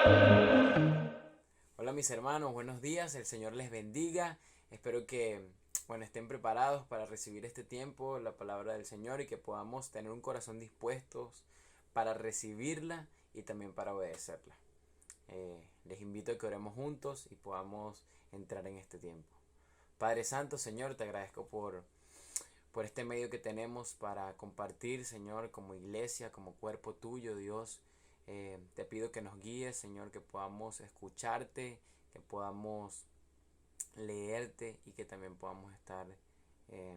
Hola mis hermanos, buenos días, el Señor les bendiga. Espero que estén preparados para recibir este tiempo, la palabra del Señor, y que podamos tener un corazón dispuestos para recibirla y también para obedecerla. Les invito a que oremos juntos y podamos entrar en este tiempo. Padre Santo, Señor, te agradezco por este medio que tenemos para compartir, Señor, como iglesia, como cuerpo tuyo, Dios. Te pido que nos guíes, Señor, que podamos escucharte, que podamos leerte y que también podamos estar eh,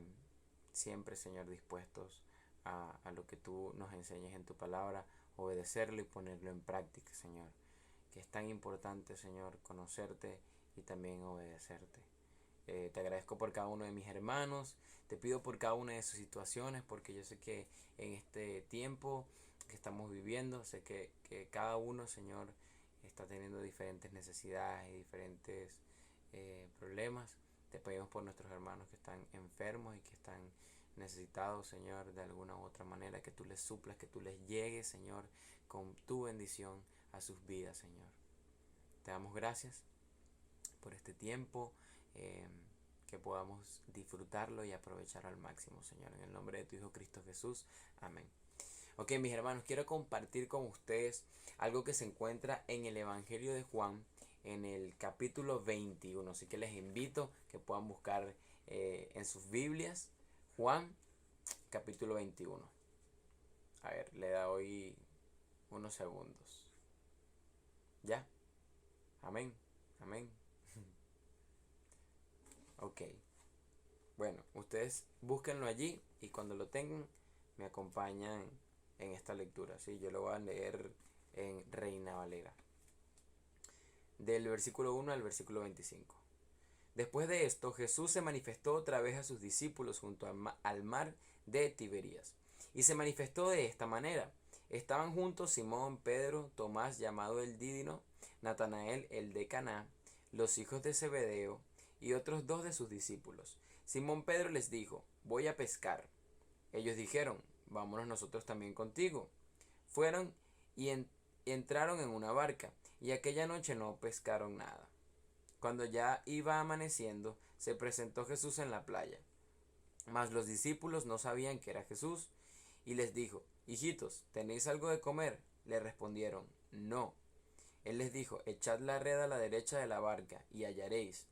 siempre, Señor, dispuestos a lo que tú nos enseñes en tu palabra, obedecerlo y ponerlo en práctica, Señor. Que es tan importante, Señor, conocerte y también obedecerte. Te agradezco por cada uno de mis hermanos, te pido por cada una de sus situaciones, porque yo sé que en este tiempo que estamos viviendo, sé que cada uno, Señor, está teniendo diferentes necesidades y diferentes problemas. Te pedimos por nuestros hermanos que están enfermos y que están necesitados, Señor, de alguna u otra manera, que tú les suplas, que tú les llegues, Señor, con tu bendición a sus vidas, Señor. Te damos gracias por este tiempo, eh, que podamos disfrutarlo y aprovechar al máximo, Señor. En el nombre de tu Hijo Cristo Jesús. Amén. Ok, mis hermanos, quiero compartir con ustedes algo que se encuentra en el Evangelio de Juan, en el capítulo 21. Así que les invito que puedan buscar en sus Biblias Juan, capítulo 21. A ver, le doy unos segundos. ¿Ya? Amén. Amén. Ok. Bueno, ustedes búsquenlo allí y cuando lo tengan me acompañan en esta lectura. ¿Sí? Yo lo voy a leer en Reina Valera. Del versículo 1 al versículo 25. Después de esto, Jesús se manifestó otra vez a sus discípulos junto al mar de Tiberías. Y se manifestó de esta manera. Estaban juntos Simón, Pedro, Tomás llamado el Dídimo, Natanael el de Caná, los hijos de Zebedeo y otros dos de sus discípulos. Simón Pedro les dijo: voy a pescar. Ellos dijeron: vámonos nosotros también contigo. Fueron y entraron en una barca, y aquella noche no pescaron nada. Cuando ya iba amaneciendo, se presentó Jesús en la playa. Mas los discípulos no sabían que era Jesús, y les dijo: hijitos, ¿tenéis algo de comer? Le respondieron: no. Él les dijo: echad la red a la derecha de la barca, y hallaréis.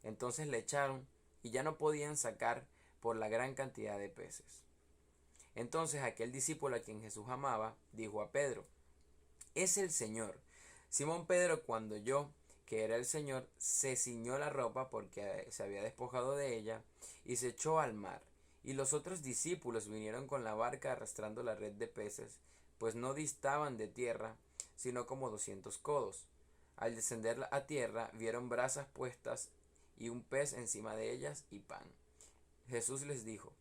Entonces le echaron, y ya no podían sacar por la gran cantidad de peces. Entonces aquel discípulo a quien Jesús amaba dijo a Pedro: es el Señor. Simón Pedro, cuando oyó que era el Señor, se ciñó la ropa porque se había despojado de ella y se echó al mar. Y los otros discípulos vinieron con la barca arrastrando la red de peces, pues no distaban de tierra, sino como 200 codos. Al descender a tierra, vieron brasas puestas y un pez encima de ellas y pan. Jesús les dijo: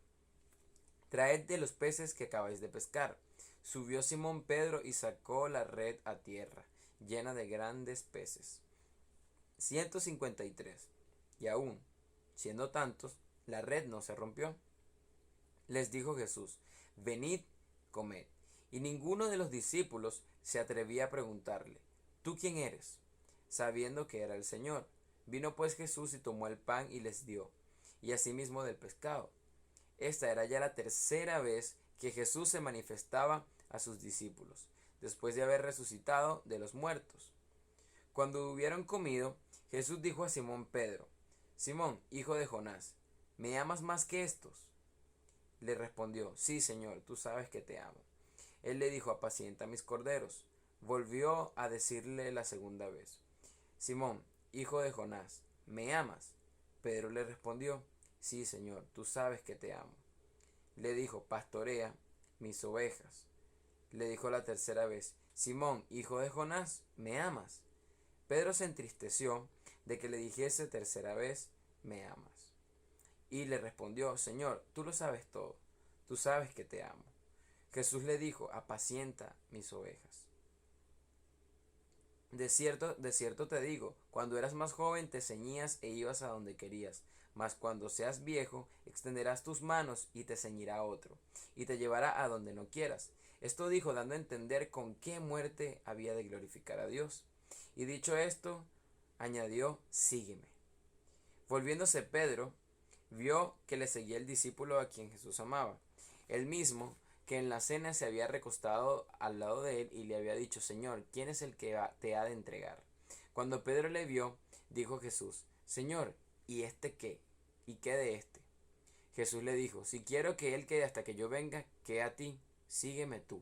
traed de los peces que acabáis de pescar. Subió Simón Pedro y sacó la red a tierra, llena de grandes peces, 153. Y aún, siendo tantos, la red no se rompió. Les dijo Jesús: venid, comed. Y ninguno de los discípulos se atrevía a preguntarle: ¿tú quién eres? Sabiendo que era el Señor. Vino pues Jesús y tomó el pan y les dio, y asimismo del pescado. Esta era ya la tercera vez que Jesús se manifestaba a sus discípulos, después de haber resucitado de los muertos. Cuando hubieron comido, Jesús dijo a Simón Pedro: Simón, hijo de Jonás, ¿me amas más que estos? Le respondió: sí, Señor, tú sabes que te amo. Él le dijo: apacienta mis corderos. Volvió a decirle la segunda vez: Simón, hijo de Jonás, ¿me amas? Pedro le respondió: sí, Señor, tú sabes que te amo. Le dijo: pastorea mis ovejas. Le dijo la tercera vez: Simón, hijo de Jonás, ¿me amas? Pedro se entristeció de que le dijese tercera vez: me amas. Y le respondió: Señor, tú lo sabes todo, tú sabes que te amo. Jesús le dijo: apacienta mis ovejas. De cierto te digo, cuando eras más joven te ceñías e ibas a donde querías, mas cuando seas viejo extenderás tus manos y te ceñirá otro, y te llevará a donde no quieras. Esto dijo dando a entender con qué muerte había de glorificar a Dios. Y dicho esto, añadió, sígueme. Volviéndose Pedro, vio que le seguía el discípulo a quien Jesús amaba, el mismo que en la cena se había recostado al lado de él y le había dicho, Señor, ¿quién es el que te ha de entregar? Cuando Pedro le vio, dijo Jesús, Señor, ¿y este qué? ¿Y qué de este? Jesús le dijo, si quiero que él quede hasta que yo venga, ¿qué a ti? Sígueme tú.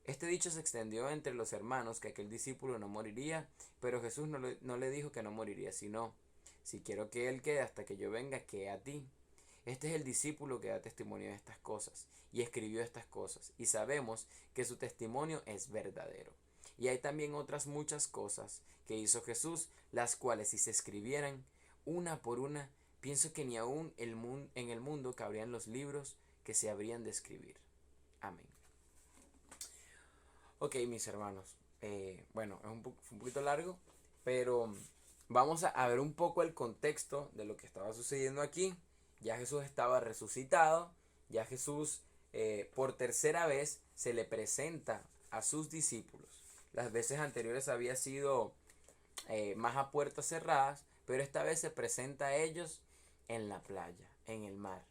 Este dicho se extendió entre los hermanos que aquel discípulo no moriría, pero Jesús no le dijo que no moriría, sino, si quiero que él quede hasta que yo venga, ¿qué a ti? Este es el discípulo que da testimonio de estas cosas, y escribió estas cosas, y sabemos que su testimonio es verdadero. Y hay también otras muchas cosas que hizo Jesús, las cuales si se escribieran una por una, pienso que ni aún en el mundo cabrían los libros que se habrían de escribir. Amén. Ok, mis hermanos, bueno, fue un poquito largo, pero vamos a ver un poco el contexto de lo que estaba sucediendo aquí. Ya Jesús estaba resucitado, ya Jesús por tercera vez se le presenta a sus discípulos. Las veces anteriores había sido más a puertas cerradas, pero esta vez se presenta a ellos en la playa, en el mar,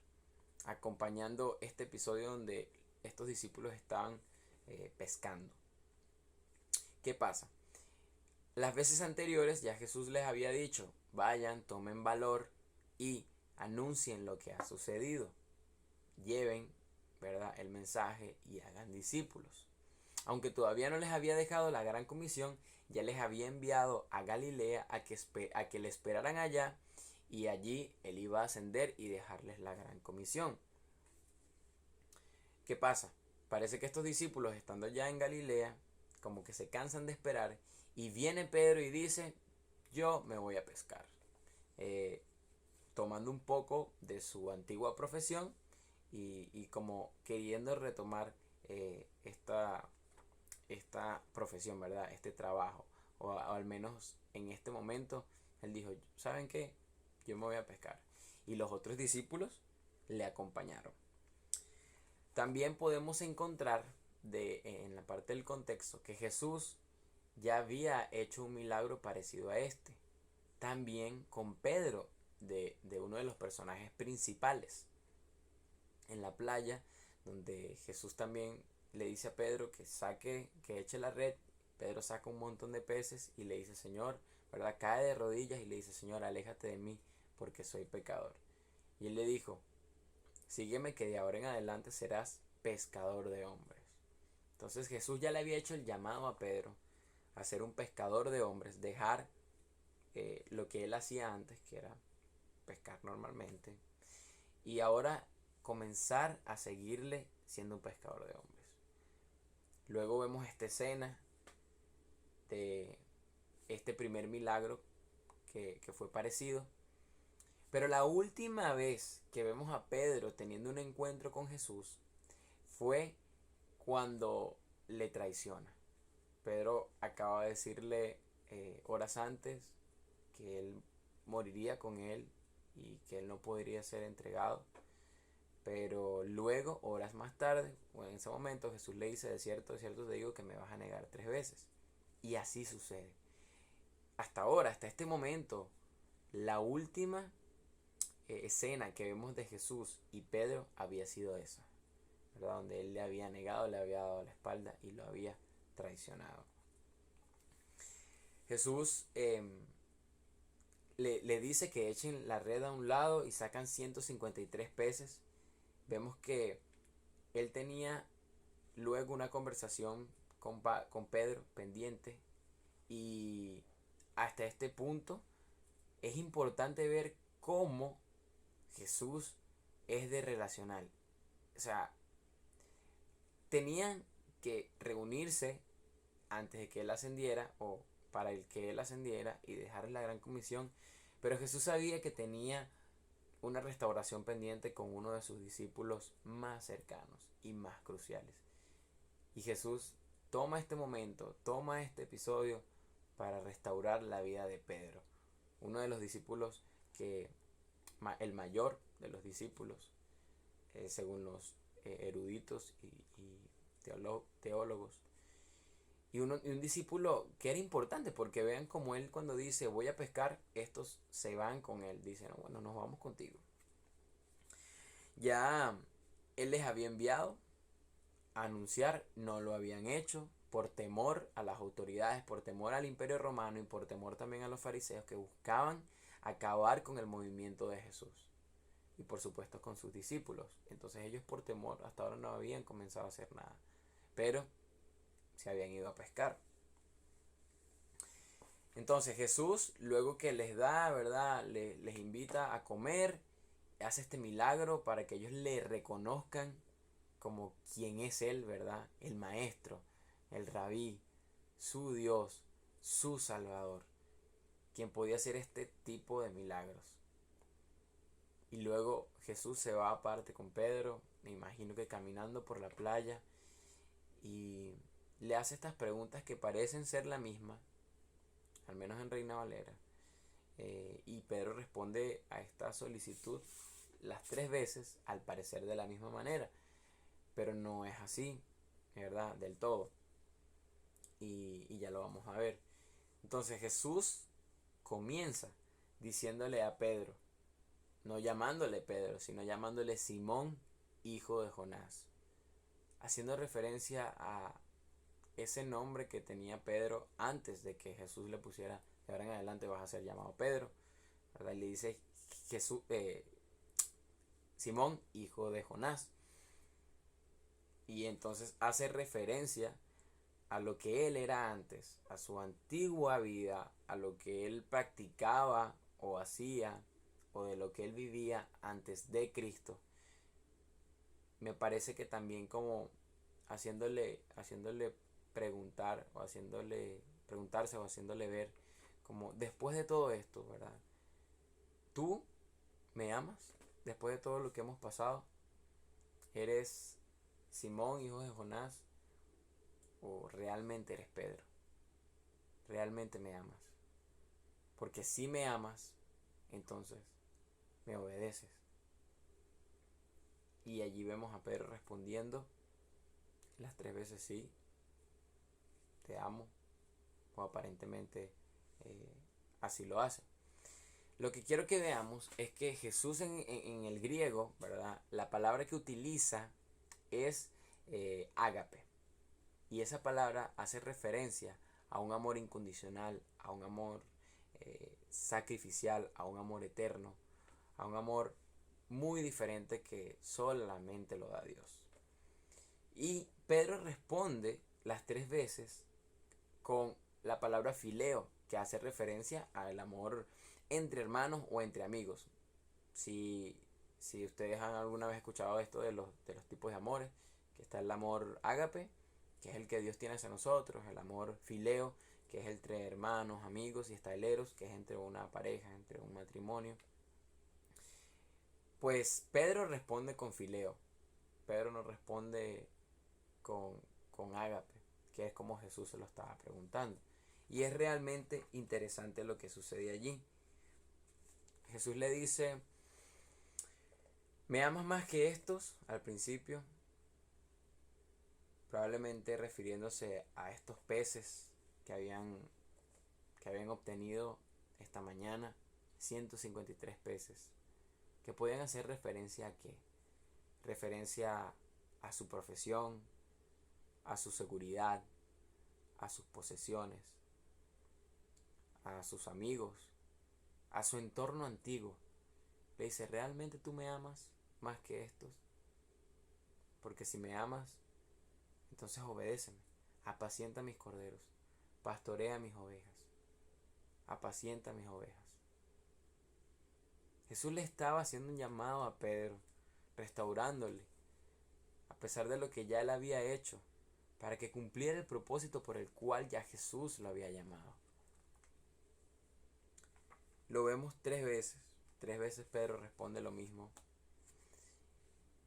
acompañando este episodio donde estos discípulos estaban pescando. ¿Qué pasa? Las veces anteriores ya Jesús les había dicho, vayan, tomen valor y anuncien lo que ha sucedido. Lleven, ¿verdad?, el mensaje y hagan discípulos. Aunque todavía no les había dejado la gran comisión, ya les había enviado a Galilea a que le esperaran allá, y allí él iba a ascender y dejarles la gran comisión. ¿Qué pasa? Parece que estos discípulos, estando ya en Galilea, como que se cansan de esperar, y viene Pedro y dice, yo me voy a pescar. Tomando un poco de su antigua profesión y como queriendo retomar esta profesión, ¿verdad? Este trabajo. O al menos en este momento, él dijo, ¿saben qué? Yo me voy a pescar. Y los otros discípulos le acompañaron. También podemos encontrar en la parte del contexto que Jesús ya había hecho un milagro parecido a este. También con Pedro, de uno de los personajes principales. En la playa, donde Jesús también le dice a Pedro que eche la red. Pedro saca un montón de peces y le dice, Señor, ¿verdad? Cae de rodillas y le dice, Señor, aléjate de mí porque soy pecador. Y él le dijo, sígueme que de ahora en adelante serás pescador de hombres. Entonces Jesús ya le había hecho el llamado a Pedro a ser un pescador de hombres, dejar lo que él hacía antes, que era pescar normalmente, y ahora comenzar a seguirle siendo un pescador de hombres. Luego vemos esta escena de este primer milagro que fue parecido. Pero la última vez que vemos a Pedro teniendo un encuentro con Jesús fue cuando le traiciona. Pedro acaba de decirle horas antes que él moriría con él y que él no podría ser entregado. Pero luego, horas más tarde, o en ese momento, Jesús le dice, de cierto te digo que me vas a negar 3 veces. Y así sucede. Hasta ahora, hasta este momento, la última escena que vemos de Jesús y Pedro había sido esa, ¿verdad? Donde él le había negado, le había dado la espalda y lo había traicionado. Jesús le dice que echen la red a un lado y sacan 153 peces. Vemos que él tenía luego una conversación con Pedro pendiente, y hasta este punto es importante ver cómo Jesús es de relacional. O sea, tenían que reunirse antes de que él ascendiera, o para el que él ascendiera y dejar la gran comisión, pero Jesús sabía que tenía una restauración pendiente con uno de sus discípulos más cercanos y más cruciales. Y Jesús toma este momento, toma este episodio para restaurar la vida de Pedro, uno de los discípulos el mayor de los discípulos, según los eruditos y teólogos. Y un discípulo que era importante, porque vean como él cuando dice voy a pescar, estos se van con él. Dicen, bueno, nos vamos contigo. Ya él les había enviado a anunciar, no lo habían hecho por temor a las autoridades, por temor al imperio romano y por temor también a los fariseos que buscaban acabar con el movimiento de Jesús. Y por supuesto con sus discípulos. Entonces ellos por temor hasta ahora no habían comenzado a hacer nada. Pero se habían ido a pescar. Entonces Jesús, luego que les da, ¿verdad? Les invita a comer, hace este milagro para que ellos le reconozcan como quien es Él, ¿verdad? El Maestro, el Rabí, su Dios, su Salvador, quien podía hacer este tipo de milagros. Y luego Jesús se va aparte con Pedro, me imagino que caminando por la playa, y le hace estas preguntas que parecen ser la misma, al menos en Reina Valera. Y Pedro responde a esta solicitud las 3 veces, al parecer de la misma manera, pero no es así, ¿verdad? Del todo. Y ya lo vamos a ver. Entonces Jesús comienza diciéndole a Pedro, no llamándole Pedro, sino llamándole Simón, hijo de Jonás, haciendo referencia a ese nombre que tenía Pedro antes de que Jesús le pusiera, de ahora en adelante vas a ser llamado Pedro, ¿verdad? Y le dice Jesús, Simón, hijo de Jonás. Y entonces hace referencia a lo que él era antes, a su antigua vida, a lo que él practicaba o hacía, o de lo que él vivía antes de Cristo. Me parece que también como haciéndole preguntar o haciéndole preguntarse o haciéndole ver como después de todo esto, ¿verdad? ¿Tú me amas? Después de todo lo que hemos pasado, ¿eres Simón, hijo de Jonás? ¿O realmente eres Pedro? ¿Realmente me amas? Porque si me amas, entonces me obedeces. Y allí vemos a Pedro respondiendo las 3 veces sí, te amo, o aparentemente así lo hace. Lo que quiero que veamos es que Jesús en el griego, ¿verdad? La palabra que utiliza es ágape. Y esa palabra hace referencia a un amor incondicional, a un amor sacrificial, a un amor eterno, a un amor muy diferente que solamente lo da Dios. Y Pedro responde las 3 veces con la palabra fileo, que hace referencia al amor entre hermanos o entre amigos. Si, si ustedes han alguna vez escuchado esto de los tipos de amores, que está el amor ágape, que es el que Dios tiene hacia nosotros, el amor fileo, que es entre hermanos, amigos, y está el eros, que es entre una pareja, entre un matrimonio. Pues Pedro responde con fileo. Pedro no responde con, con ágape, que es como Jesús se lo estaba preguntando. Y es realmente interesante lo que sucede allí. Jesús le dice, ¿me amas más que estos? Al principio, probablemente refiriéndose a estos peces que habían obtenido esta mañana, 153 peces, que podían hacer referencia a qué? Referencia a su profesión, a su seguridad, a sus posesiones, a sus amigos, a su entorno antiguo. Le dice, ¿realmente tú me amas más que estos? Porque si me amas, entonces obedéceme, apacienta mis corderos, pastorea mis ovejas, apacienta mis ovejas. Jesús le estaba haciendo un llamado a Pedro, restaurándole, a pesar de lo que ya él había hecho, para que cumpliera el propósito por el cual ya Jesús lo había llamado. Lo vemos 3 veces. 3 veces Pedro responde lo mismo.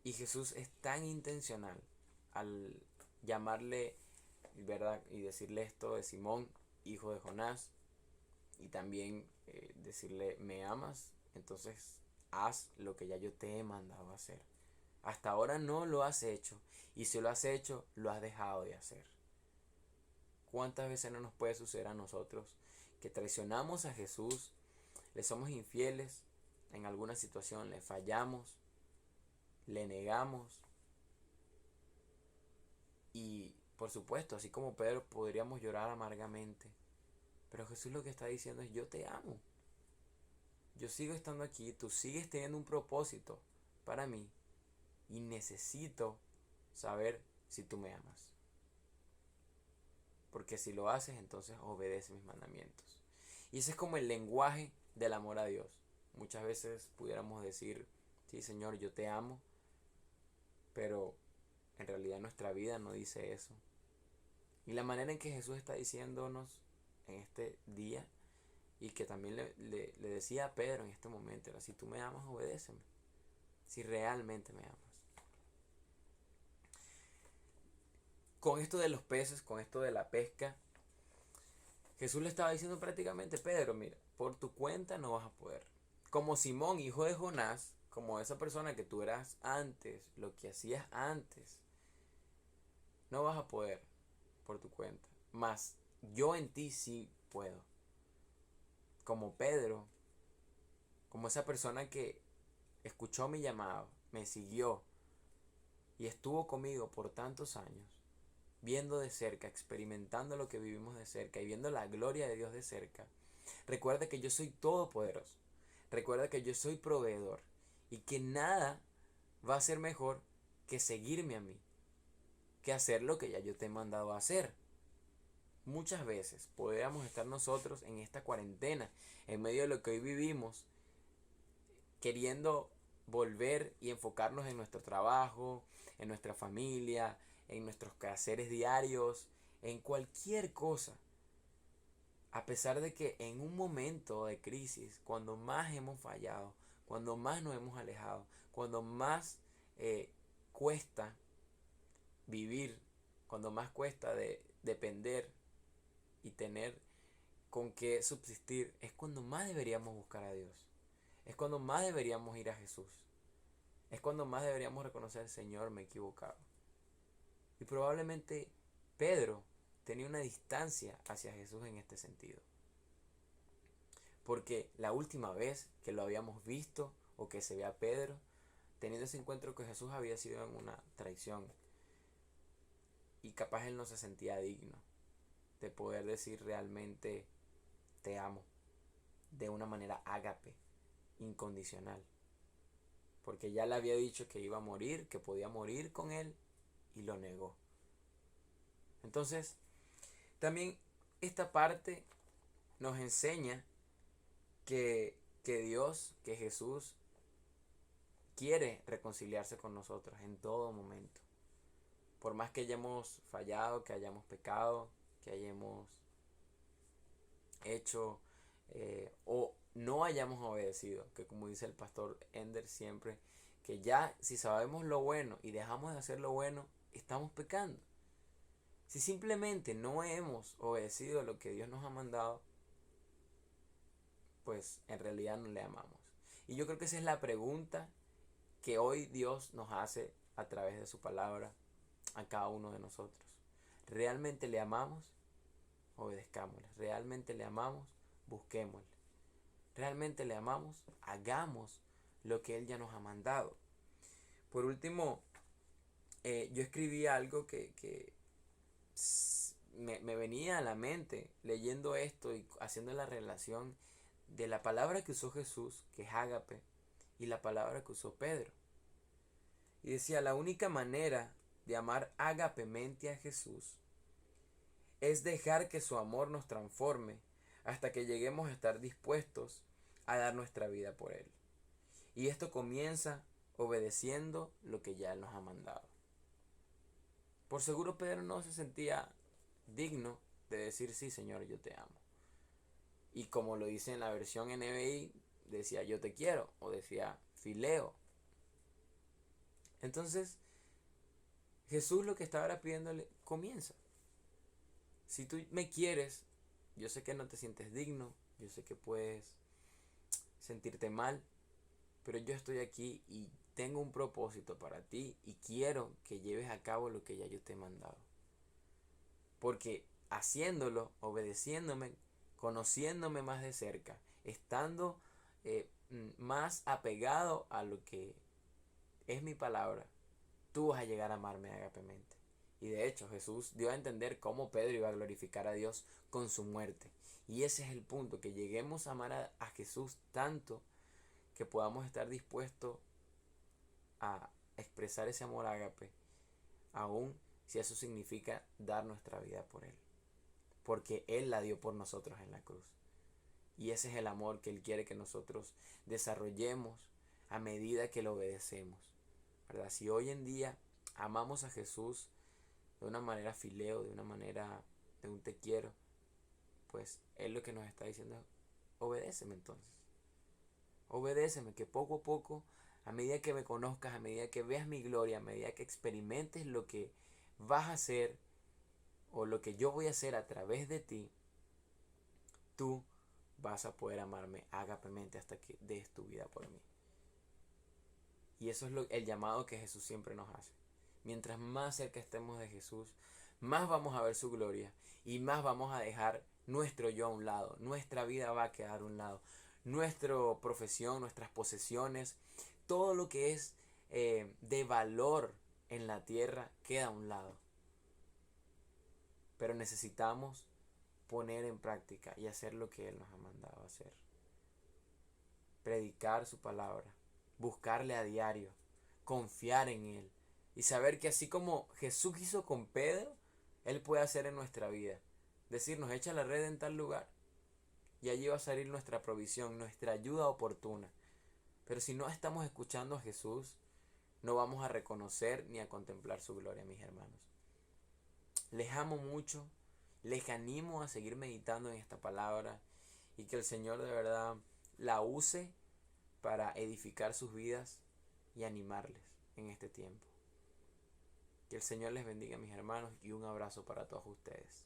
Y Jesús es tan intencional al llamarle, ¿verdad? Y decirle esto de Simón, hijo de Jonás. Y también decirle, ¿me amas? Entonces haz lo que ya yo te he mandado a hacer. Hasta ahora no lo has hecho. Y si lo has hecho, lo has dejado de hacer. ¿Cuántas veces no nos puede suceder a nosotros que traicionamos a Jesús, le somos infieles en alguna situación, le fallamos, le negamos y por supuesto, así como Pedro, podríamos llorar amargamente, pero Jesús lo que está diciendo es: yo te amo, yo sigo estando aquí, tú sigues teniendo un propósito para mí y necesito saber si tú me amas. Porque si lo haces, entonces obedece mis mandamientos. Y ese es como el lenguaje del amor a Dios. Muchas veces pudiéramos decir: sí, Señor, yo te amo, pero en realidad nuestra vida no dice eso. Y la manera en que Jesús está diciéndonos en este día, y que también le decía a Pedro en este momento, era: si tú me amas, obedéceme. Si realmente me amas. Con esto de los peces, con esto de la pesca, Jesús le estaba diciendo prácticamente: Pedro, mira, por tu cuenta no vas a poder. Como Simón, hijo de Jonás, como esa persona que tú eras antes, lo que hacías antes, no vas a poder por tu cuenta. Mas yo en ti sí puedo. Como Pedro, como esa persona que escuchó mi llamado, me siguió y estuvo conmigo por tantos años, viendo de cerca, experimentando lo que vivimos de cerca y viendo la gloria de Dios de cerca. Recuerda que yo soy todopoderoso. Recuerda que yo soy proveedor y que nada va a ser mejor que seguirme a mí, que hacer lo que ya yo te he mandado a hacer. Muchas veces podríamos estar nosotros en esta cuarentena, en medio de lo que hoy vivimos, queriendo volver y enfocarnos en nuestro trabajo, en nuestra familia, en nuestros quehaceres diarios, en cualquier cosa. A pesar de que en un momento de crisis, cuando más hemos fallado, cuando más nos hemos alejado, cuando más cuesta vivir, cuando más cuesta depender y tener con qué subsistir, es cuando más deberíamos buscar a Dios. Es cuando más deberíamos ir a Jesús. Es cuando más deberíamos reconocer: Señor, me he equivocado. Y probablemente Pedro tenía una distancia hacia Jesús en este sentido. Porque la última vez que lo habíamos visto o que se ve a Pedro teniendo ese encuentro con Jesús había sido en una traición. Y capaz él no se sentía digno de poder decir realmente: te amo, de una manera ágape, incondicional. Porque ya le había dicho que iba a morir, que podía morir con él, y lo negó. Entonces, también esta parte nos enseña que Dios, que Jesús quiere reconciliarse con nosotros en todo momento. Por más que hayamos fallado, que hayamos pecado, que hayamos hecho o no hayamos obedecido, que como dice el pastor Ender siempre, que ya si sabemos lo bueno y dejamos de hacer lo bueno, estamos pecando. Si simplemente no hemos obedecido lo que Dios nos ha mandado, pues en realidad no le amamos. Y yo creo que esa es la pregunta que hoy Dios nos hace a través de su palabra a cada uno de nosotros. ¿Realmente le amamos? Obedezcámosle. ¿Realmente le amamos? Busquémosle. ¿Realmente le amamos? Hagamos lo que Él ya nos ha mandado. Por último, yo escribí algo que me venía a la mente leyendo esto y haciendo la relación de la palabra que usó Jesús, que es ágape, y la palabra que usó Pedro. Y decía: la única manera de amar ágapemente a Jesús es dejar que su amor nos transforme hasta que lleguemos a estar dispuestos a dar nuestra vida por Él. Y esto comienza obedeciendo lo que ya Él nos ha mandado. Por seguro Pedro no se sentía digno de decir: sí, Señor, yo te amo. Y como lo dice en la versión NBI, decía: yo te quiero, o decía fileo. Entonces Jesús lo que estaba pidiéndole: comienza. Si tú me quieres, yo sé que no te sientes digno, yo sé que puedes sentirte mal, pero yo estoy aquí y tengo un propósito para ti y quiero que lleves a cabo lo que ya yo te he mandado. Porque haciéndolo, obedeciéndome, conociéndome más de cerca, estando más apegado a lo que es mi palabra, tú vas a llegar a amarme agapemente. Y de hecho Jesús dio a entender cómo Pedro iba a glorificar a Dios con su muerte. Y ese es el punto, que lleguemos a amar a Jesús tanto que podamos estar dispuestos a expresar ese amor ágape, aun si eso significa dar nuestra vida por Él. Porque Él la dio por nosotros en la cruz. Y ese es el amor que Él quiere que nosotros desarrollemos a medida que lo obedecemos, ¿verdad? Si hoy en día amamos a Jesús de una manera fileo, de una manera de un te quiero, pues Él lo que nos está diciendo es: obedéceme entonces. Obedéceme, que poco a poco, a medida que me conozcas, a medida que veas mi gloria, a medida que experimentes lo que vas a hacer o lo que yo voy a hacer a través de ti, tú vas a poder amarme ágapemente hasta que des tu vida por mí. Y eso es el llamado que Jesús siempre nos hace. Mientras más cerca estemos de Jesús, más vamos a ver su gloria y más vamos a dejar nuestro yo a un lado. Nuestra vida va a quedar a un lado. Nuestra profesión, nuestras posesiones, todo lo que es de valor en la tierra queda a un lado. Pero necesitamos poner en práctica y hacer lo que Él nos ha mandado a hacer. Predicar su palabra, buscarle a diario, confiar en Él y saber que así como Jesús hizo con Pedro, Él puede hacer en nuestra vida. Decirnos: echa la red en tal lugar y allí va a salir nuestra provisión, nuestra ayuda oportuna. Pero si no estamos escuchando a Jesús, no vamos a reconocer ni a contemplar su gloria, mis hermanos. Les amo mucho, les animo a seguir meditando en esta palabra y que el Señor de verdad la use para edificar sus vidas y animarles en este tiempo. Que el Señor les bendiga, mis hermanos, y un abrazo para todos ustedes.